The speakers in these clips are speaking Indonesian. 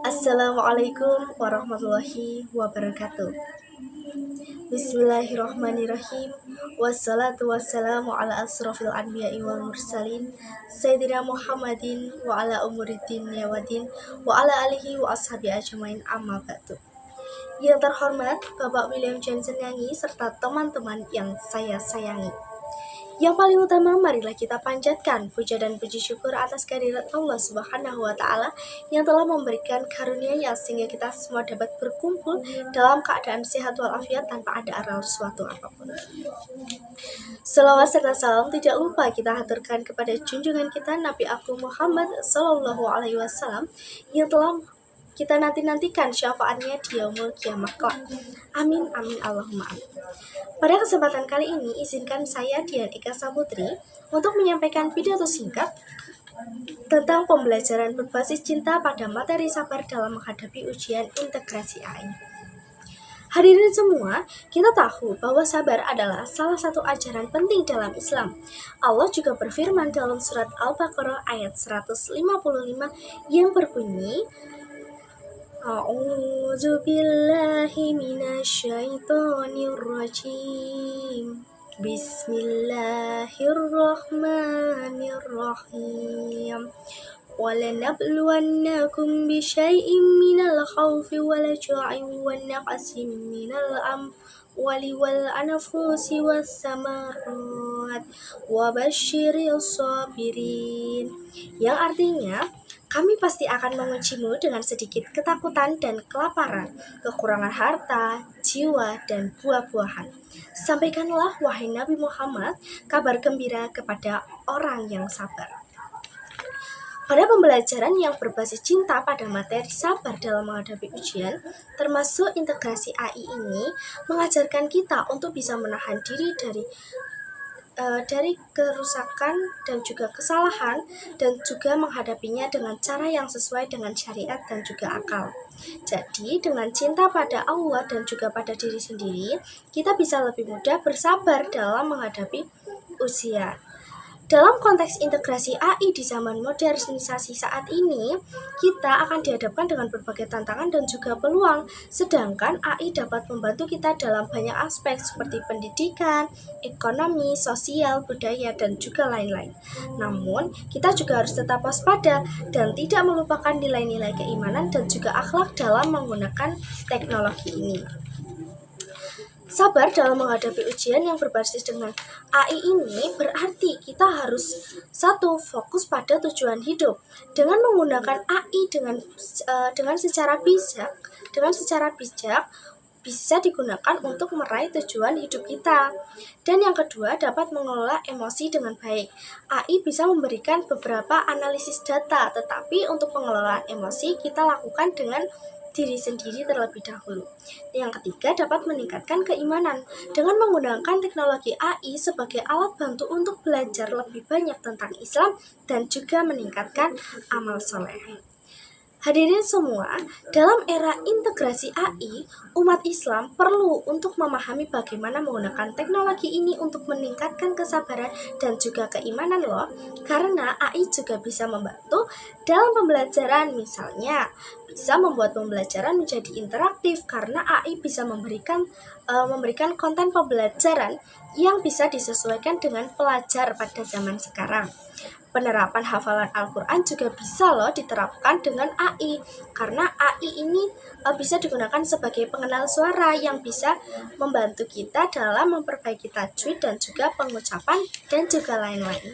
Assalamualaikum warahmatullahi wabarakatuh. Bismillahirrahmanirrahim. Wassalatu wassalamu ala asrofil anbiya'i wal mursalin Sayyidina Muhammadin wa ala umuriddin yawadin wa ala alihi wa ashabi ajmain amma ba'du. Yang terhormat Bapak William Johnson Yangi serta teman-teman yang saya sayangi. Yang paling utama, marilah kita panjatkan puja dan puji syukur atas kehadirat Allah Subhanahu wa Ta'ala yang telah memberikan karunia-Nya sehingga kita semua dapat berkumpul dalam keadaan sehat walafiat tanpa ada aral suatu apapun. Selawat serta salam tidak lupa kita haturkan kepada junjungan kita Nabi Agung Muhammad Sallallahu Alaihi Wasallam yang telah kita nanti-nantikan syafaatnya di yaumul kiamah kelak. Amin, amin, Allahumma amin. Pada kesempatan kali ini, izinkan saya Dian Eka Saputri untuk menyampaikan pidato singkat tentang pembelajaran berbasis cinta pada materi sabar dalam menghadapi ujian integrasi AI. Hadirin semua, kita tahu bahwa sabar adalah salah satu ajaran penting dalam Islam. Allah juga berfirman dalam surat Al-Baqarah ayat 155 yang berbunyi, A'udzu billahi minasyaitonir rajim. Bismillahirrahmanirrahim. وَلَنَبْلُوَنَّكُمْ بِشَيْءٍ مِّنَ الْخَوْفِ وَالْجُوعِ وَنَقْصٍ مِّنَ الْأَمْوَالِ وَالْأَنْفُسِ وَالثَّمَرَاتِ وَبَشِّرِ الصَّابِرِينَ, yang artinya, kami pasti akan mengujimu dengan sedikit ketakutan dan kelaparan, kekurangan harta, jiwa, dan buah-buahan. Sampaikanlah, wahai Nabi Muhammad, kabar gembira kepada orang yang sabar. Pada pembelajaran yang berbasis cinta pada materi sabar dalam menghadapi ujian, termasuk integrasi AI ini, mengajarkan kita untuk bisa menahan diri dari kerusakan dan juga kesalahan, dan juga menghadapinya dengan cara yang sesuai dengan syariat dan juga akal. Jadi, dengan cinta pada Allah dan juga pada diri sendiri, kita bisa lebih mudah bersabar dalam menghadapi ujian. Dalam konteks integrasi AI di zaman modernisasi saat ini, kita akan dihadapkan dengan berbagai tantangan dan juga peluang, sedangkan AI dapat membantu kita dalam banyak aspek seperti pendidikan, ekonomi, sosial, budaya, dan juga lain-lain. Namun, kita juga harus tetap waspada dan tidak melupakan nilai-nilai keimanan dan juga akhlak dalam menggunakan teknologi ini. Sabar dalam menghadapi ujian yang berbasis dengan AI ini berarti kita harus fokus pada tujuan hidup. Dengan menggunakan AI dengan secara bijak bisa digunakan untuk meraih tujuan hidup kita. Dan yang kedua, dapat mengelola emosi dengan baik. AI bisa memberikan beberapa analisis data, tetapi untuk pengelolaan emosi kita lakukan dengan diri sendiri terlebih dahulu. Yang ketiga, dapat meningkatkan keimanan dengan menggunakan teknologi AI sebagai alat bantu untuk belajar lebih banyak tentang Islam dan juga meningkatkan amal soleh. Hadirin semua, dalam era integrasi AI, umat Islam perlu untuk memahami bagaimana menggunakan teknologi ini untuk meningkatkan kesabaran dan juga keimanan loh. Karena AI juga bisa membantu dalam pembelajaran, misalnya bisa membuat pembelajaran menjadi interaktif karena AI bisa memberikan konten pembelajaran yang bisa disesuaikan dengan pelajar pada zaman sekarang. Penerapan hafalan Al-Quran juga bisa loh diterapkan dengan AI, karena AI ini bisa digunakan sebagai pengenal suara yang bisa membantu kita dalam memperbaiki tajwid dan juga pengucapan dan juga lain-lain.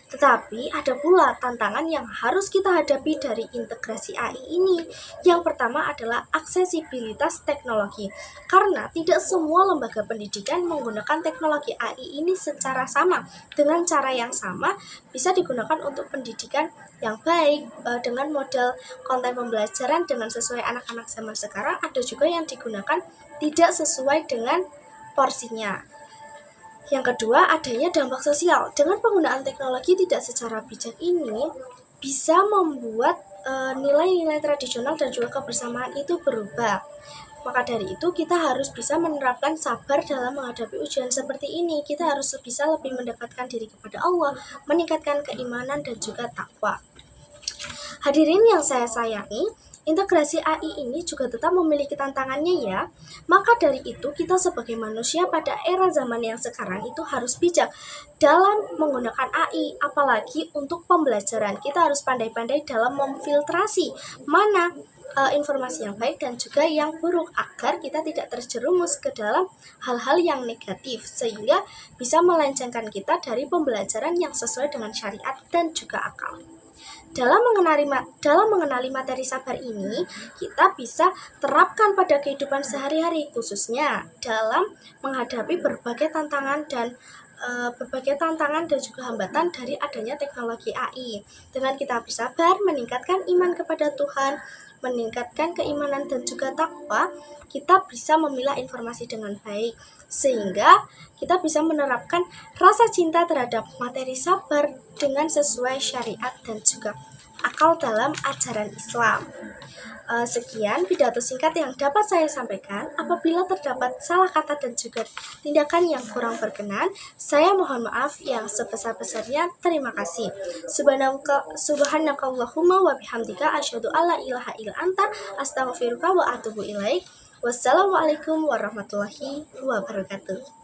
Tetapi ada pula tantangan yang harus kita hadapi dari integrasi AI ini. Yang pertama adalah aksesibilitas teknologi. Karena tidak semua lembaga pendidikan menggunakan teknologi AI ini secara sama. Dengan cara yang sama bisa digunakan untuk pendidikan yang baik dengan model konten pembelajaran dengan sesuai anak-anak zaman sekarang. Ada juga yang digunakan tidak sesuai dengan porsinya. Yang kedua, adanya dampak sosial. Dengan penggunaan teknologi tidak secara bijak ini bisa membuat nilai-nilai tradisional dan juga kebersamaan itu berubah. Maka dari itu kita harus bisa menerapkan sabar dalam menghadapi ujian seperti ini. Kita harus bisa lebih mendekatkan diri kepada Allah, meningkatkan keimanan dan juga takwa. Hadirin yang saya sayangi, Integrasi AI ini juga tetap memiliki tantangannya ya. Maka dari itu kita sebagai manusia pada era zaman yang sekarang itu harus bijak dalam menggunakan AI, apalagi untuk pembelajaran. Kita harus pandai-pandai dalam memfiltrasi mana informasi yang baik dan juga yang buruk agar kita tidak terjerumus ke dalam hal-hal yang negatif sehingga bisa melencengkan kita dari pembelajaran yang sesuai dengan syariat dan juga akal. Dalam mengenali materi sabar ini, kita bisa terapkan pada kehidupan sehari-hari, khususnya dalam menghadapi berbagai tantangan dan juga hambatan dari adanya teknologi AI. Dengan kita bersabar, meningkatkan iman kepada Tuhan, meningkatkan keimanan dan juga takwa, kita bisa memilah informasi dengan baik, sehingga kita bisa menerapkan rasa cinta terhadap materi sabar dengan sesuai syariat dan juga akal dalam ajaran Islam. Sekian pidato singkat yang dapat saya sampaikan. Apabila terdapat salah kata dan juga tindakan yang kurang berkenan, saya mohon maaf yang sebesar-besarnya. Terima kasih. Subhanakallahumma wa bihamdika asyhadu alla ilaha illa anta astaghfiruka wa atubu ilaik. Wassalamualaikum warahmatullahi wabarakatuh.